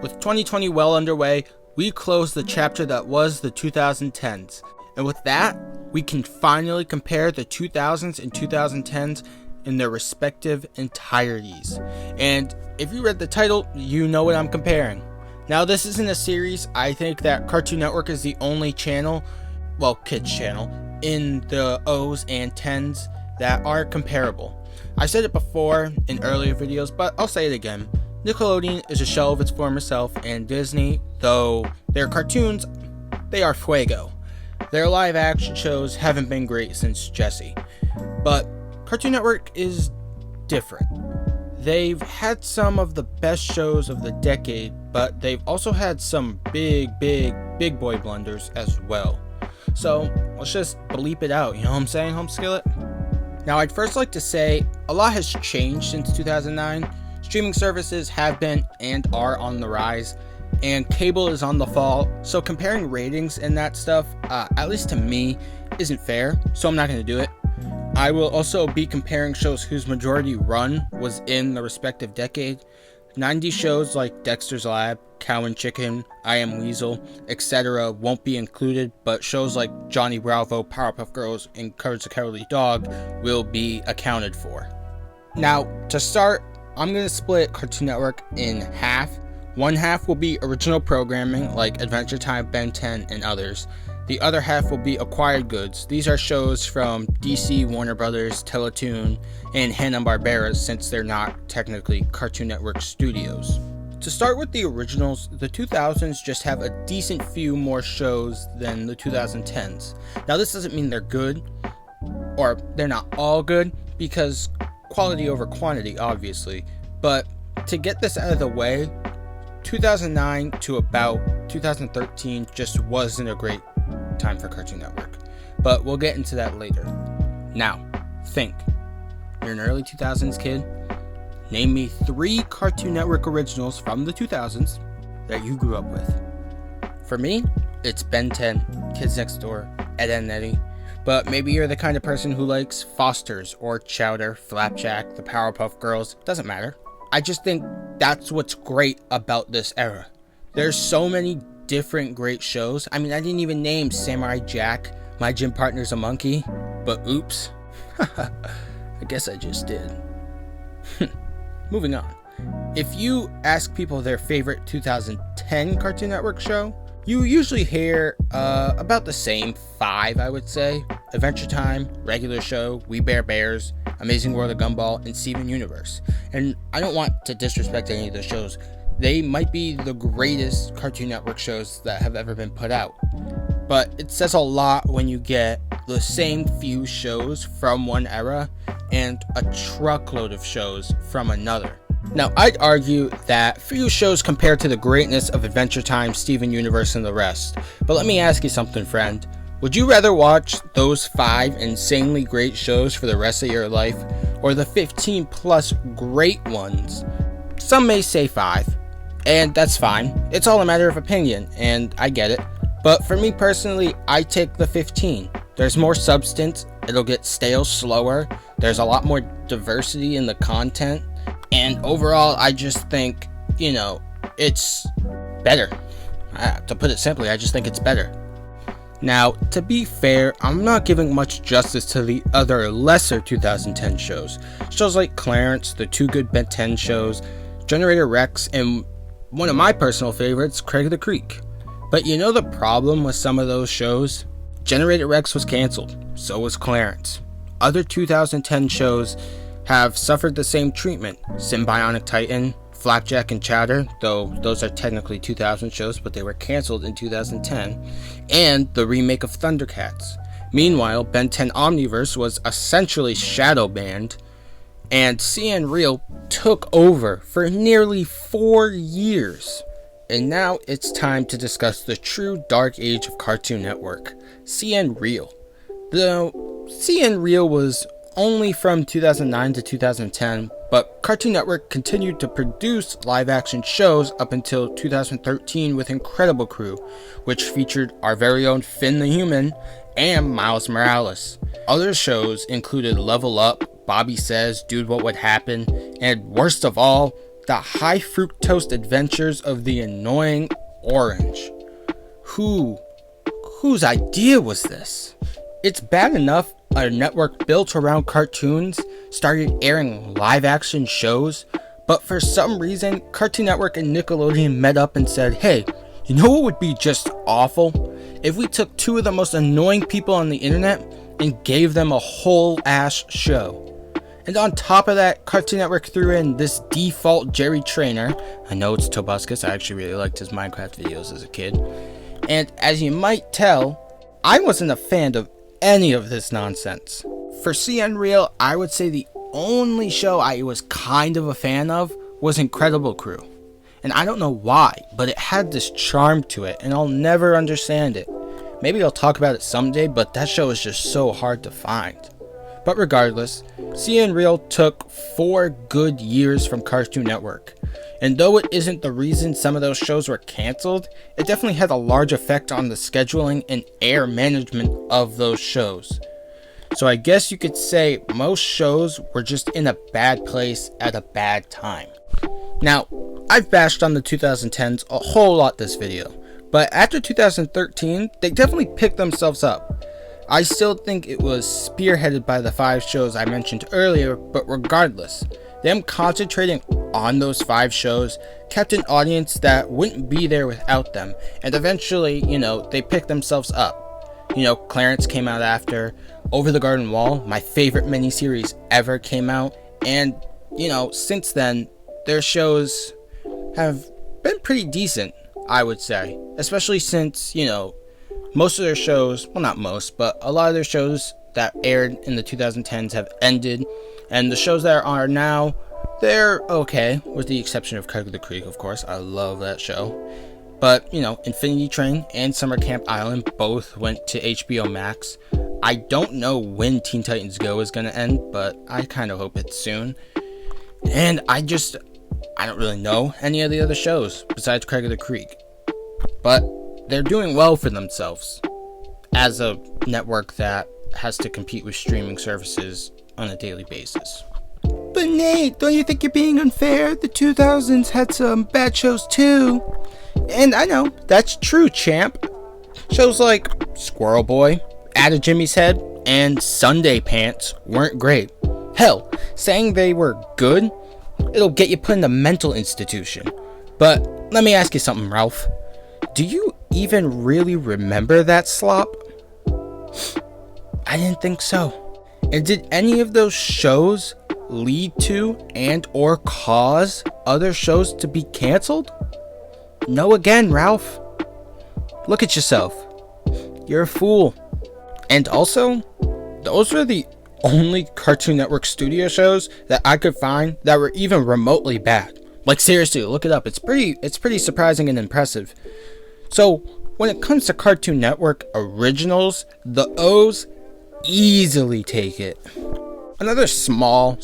With 2020 well underway, we close the chapter that was the 2010s. And with that, we can finally compare the 2000s and 2010s in their respective entireties. And if you read the title, you know what I'm comparing. Now, this isn't a series. I think that Cartoon Network is the only channel, well, kids channel, in the O's and 10s that are comparable. I said it before in earlier videos, but I'll say it again. Nickelodeon is a shell of its former self, and Disney, though their cartoons, they are fuego. Their live action shows haven't been great since Jessie. But Cartoon Network is different. They've had some of the best shows of the decade, but they've also had some big boy blunders as well. So let's just bleep it out, you know what I'm saying, Home Skillet? Now, I'd first like to say a lot has changed since 2009. Streaming services have been and are on the rise, and cable is on the fall, so comparing ratings and that stuff, at least to me, isn't fair, so I'm not going to do it. I will also be comparing shows whose majority run was in the respective decade. 90 shows like Dexter's Lab, Cow and Chicken, I Am Weasel, etc. won't be included, but shows like Johnny Bravo, Powerpuff Girls, and Courage the Cowardly Dog will be accounted for. Now, to start, I'm going to split Cartoon Network in half. One half will be original programming like Adventure Time, Ben 10, and others. The other half will be acquired goods. These are shows from DC, Warner Brothers, Teletoon, and Hanna-Barbera, since they're not technically Cartoon Network studios. To start with the originals, the 2000s just have a decent few more shows than the 2010s. Now, this doesn't mean they're good, or they're not all good, because quality over quantity, obviously. But to get this out of the way, 2009 to about 2013 just wasn't a great time for Cartoon Network. But we'll get into that later. Now, think. You're an early 2000s kid. Name me 3 Cartoon Network originals from the 2000s that you grew up with. For me, it's Ben 10, Kids Next Door, Ed, Edd n Eddy. But maybe you're the kind of person who likes Foster's or Chowder, Flapjack, the Powerpuff Girls. Doesn't matter. I just think that's what's great about this era. There's so many different great shows. I mean, I didn't even name Samurai Jack, My Gym Partner's a Monkey, but oops. I guess I just did. Moving on. If you ask people their favorite 2010 Cartoon Network show, you usually hear about the same 5, I would say. Adventure Time, Regular Show, We Bare Bears, Amazing World of Gumball, and Steven Universe. And I don't want to disrespect any of those shows. They might be the greatest Cartoon Network shows that have ever been put out. But it says a lot when you get the same few shows from one era and a truckload of shows from another. Now, I'd argue that few shows compared to the greatness of Adventure Time, Steven Universe, and the rest. But let me ask you something, friend. Would you rather watch those 5 insanely great shows for the rest of your life, or the 15 plus great ones? Some may say 5, and that's fine. It's all a matter of opinion, and I get it. But for me personally, I take the 15. There's more substance, it'll get stale slower, there's a lot more diversity in the content, and overall, I just think, it's better. To put it simply, I just think it's better. Now, to be fair, I'm not giving much justice to the other lesser 2010 shows. Shows like Clarence, the 2 good Ben 10 shows, Generator Rex, and one of my personal favorites, Craig of the Creek. But you know the problem with some of those shows? Generator Rex was canceled, so was Clarence. Other 2010 shows have suffered the same treatment. Symbionic Titan, Flapjack, and Chowder, though those are technically 2000 shows, but they were canceled in 2010, and the remake of Thundercats. Meanwhile, Ben 10 Omniverse was essentially shadow banned, and CN Real took over for nearly 4 years. And now it's time to discuss the true dark age of Cartoon Network, CN Real. Though CN Real was only from 2009 to 2010, but Cartoon Network continued to produce live-action shows up until 2013 with Incredible Crew, which featured our very own Finn the Human and Miles Morales. Other shows included Level Up, Bobby Says, Dude What Would Happen, and worst of all, The High Fructose Adventures of the Annoying Orange. Whose idea was this? It's bad enough a network built around cartoons started airing live action shows, but for some reason, Cartoon Network and Nickelodeon met up and said, hey, you know what would be just awful? If we took two of the most annoying people on the internet and gave them a whole ass show. And on top of that, Cartoon Network threw in this default Jerry Trainer. I know it's Tobuscus, I actually really liked his Minecraft videos as a kid. And as you might tell, I wasn't a fan of any of this nonsense. For CN Real, I would say the only show I was kind of a fan of was Incredible Crew. And I don't know why, but it had this charm to it, and I'll never understand it. Maybe I'll talk about it someday, but that show is just so hard to find. But regardless, CN Real took 4 good years from Cartoon Network. And though it isn't the reason some of those shows were cancelled, it definitely had a large effect on the scheduling and air management of those shows. So I guess you could say most shows were just in a bad place at a bad time. Now, I've bashed on the 2010s a whole lot this video, but after 2013, they definitely picked themselves up. I still think it was spearheaded by the 5 shows I mentioned earlier, but regardless, them concentrating on those 5 shows kept an audience that wouldn't be there without them, and eventually, they picked themselves up. Clarence came out after, Over the Garden Wall, my favorite miniseries ever, came out, and, since then, their shows have been pretty decent, I would say, especially since, most of their shows, well, not most, but a lot of their shows that aired in the 2010s have ended, and the shows that are now, they're okay, with the exception of Craig of the Creek, of course. I love that show. But, Infinity Train and Summer Camp Island both went to HBO Max. I don't know when Teen Titans Go is going to end, but I kind of hope it's soon. And I don't really know any of the other shows besides Craig of the Creek. But they're doing well for themselves as a network that has to compete with streaming services on a daily basis. But Nate, don't you think you're being unfair? The 2000s had some bad shows too. And I know, that's true, champ. Shows like Squirrel Boy, Out of Jimmy's Head, and Sunday Pants weren't great. Hell, saying they were good, it'll get you put in a mental institution. But let me ask you something, Ralph. Do you even really remember that slop? I didn't think so. And did any of those shows lead to and or cause other shows to be canceled? No again, Ralph. Look at yourself. You're a fool. And also, those were the only Cartoon Network studio shows that I could find that were even remotely bad. Like, seriously, look it up. It's pretty surprising and impressive. So, when it comes to Cartoon Network originals, the O's easily take it. Another small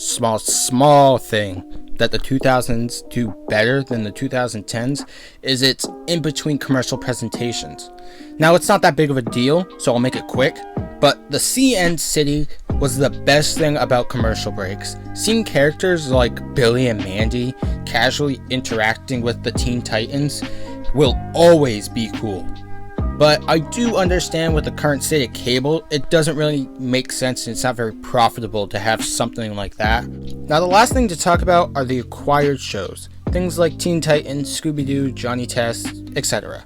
thing that the 2000s do better than the 2010s is its in-between commercial presentations. Now, it's not that big of a deal, so I'll make it quick, but the CN City was the best thing about commercial breaks. Seeing characters like Billy and Mandy casually interacting with the Teen Titans will always be cool. But I do understand with the current state of cable, it doesn't really make sense and it's not very profitable to have something like that. Now, the last thing to talk about are the acquired shows. Things like Teen Titans, Scooby-Doo, Johnny Test, etc.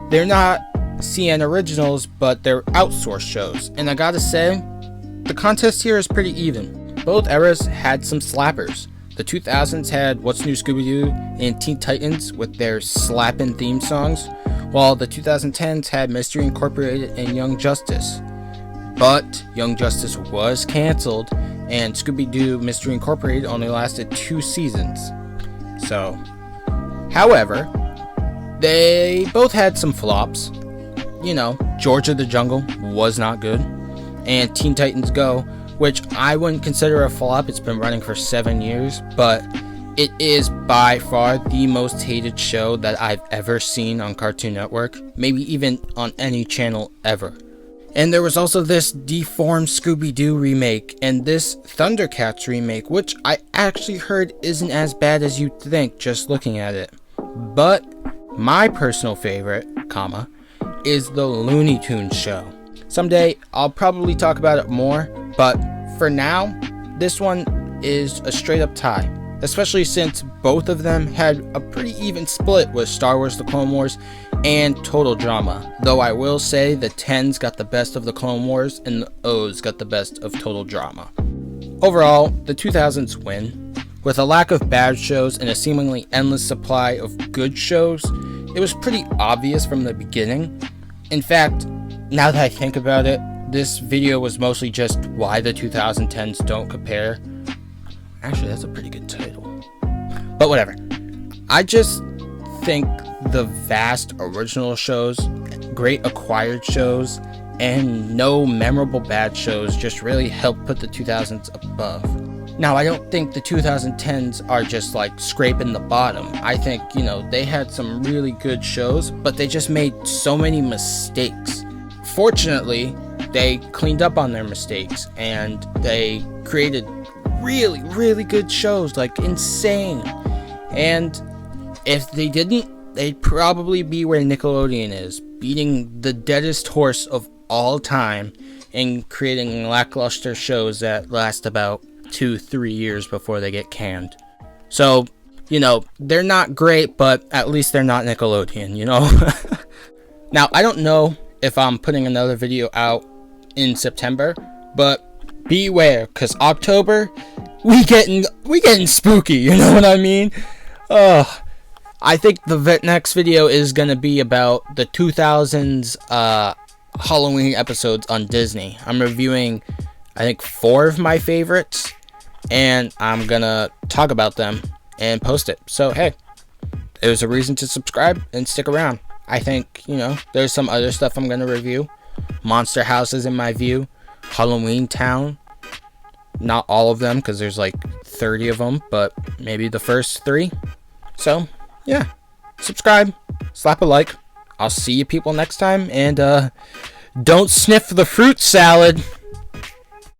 They're not CN originals, but they're outsourced shows. And I gotta say, the contest here is pretty even. Both eras had some slappers. The 2000s had What's New Scooby-Doo and Teen Titans with their slappin' theme songs, while the 2010s had Mystery Incorporated and Young Justice. But Young Justice was cancelled, and Scooby-Doo Mystery Incorporated only lasted 2 seasons. So, however, they both had some flops. George of the Jungle was not good, and Teen Titans Go, which I wouldn't consider a flop. It's been running for 7 years, but it is by far the most hated show that I've ever seen on Cartoon Network, maybe even on any channel ever. And there was also this deformed Scooby-Doo remake and this Thundercats remake, which I actually heard isn't as bad as you'd think just looking at it. But my personal favorite, is the Looney Tunes show. Someday I'll probably talk about it more, but for now, this one is a straight up tie, especially since both of them had a pretty even split with Star Wars The Clone Wars and Total Drama, though I will say the 10s got the best of the Clone Wars and the O's got the best of Total Drama. Overall, the 2000s win. With a lack of bad shows and a seemingly endless supply of good shows, it was pretty obvious from the beginning. In fact, now that I think about it, this video was mostly just why the 2010s don't compare. Actually, that's a pretty good title. But whatever. I just think the vast original shows, great acquired shows, and no memorable bad shows just really helped put the 2000s above. Now, I don't think the 2010s are just like scraping the bottom. I think, they had some really good shows, but they just made so many mistakes. Fortunately, they cleaned up on their mistakes and they created really, really good shows, like insane. And if they didn't, they'd probably be where Nickelodeon is, beating the deadest horse of all time and creating lackluster shows that last about 2-3 years before they get canned. So, they're not great, but at least they're not Nickelodeon, Now, I don't know if I'm putting another video out in September, but beware, because October, we getting spooky, you know what I mean? I think the next video is going to be about the 2000s Halloween episodes on Disney. I'm reviewing, I think, 4 of my favorites, and I'm going to talk about them and post it. So, hey, there's a reason to subscribe and stick around. I think, there's some other stuff I'm going to review. Monster Houses in my view. Halloween Town. Not all of them, because there's like 30 of them, but maybe the first 3. So, yeah. Subscribe. Slap a like. I'll see you people next time, and don't sniff the fruit salad.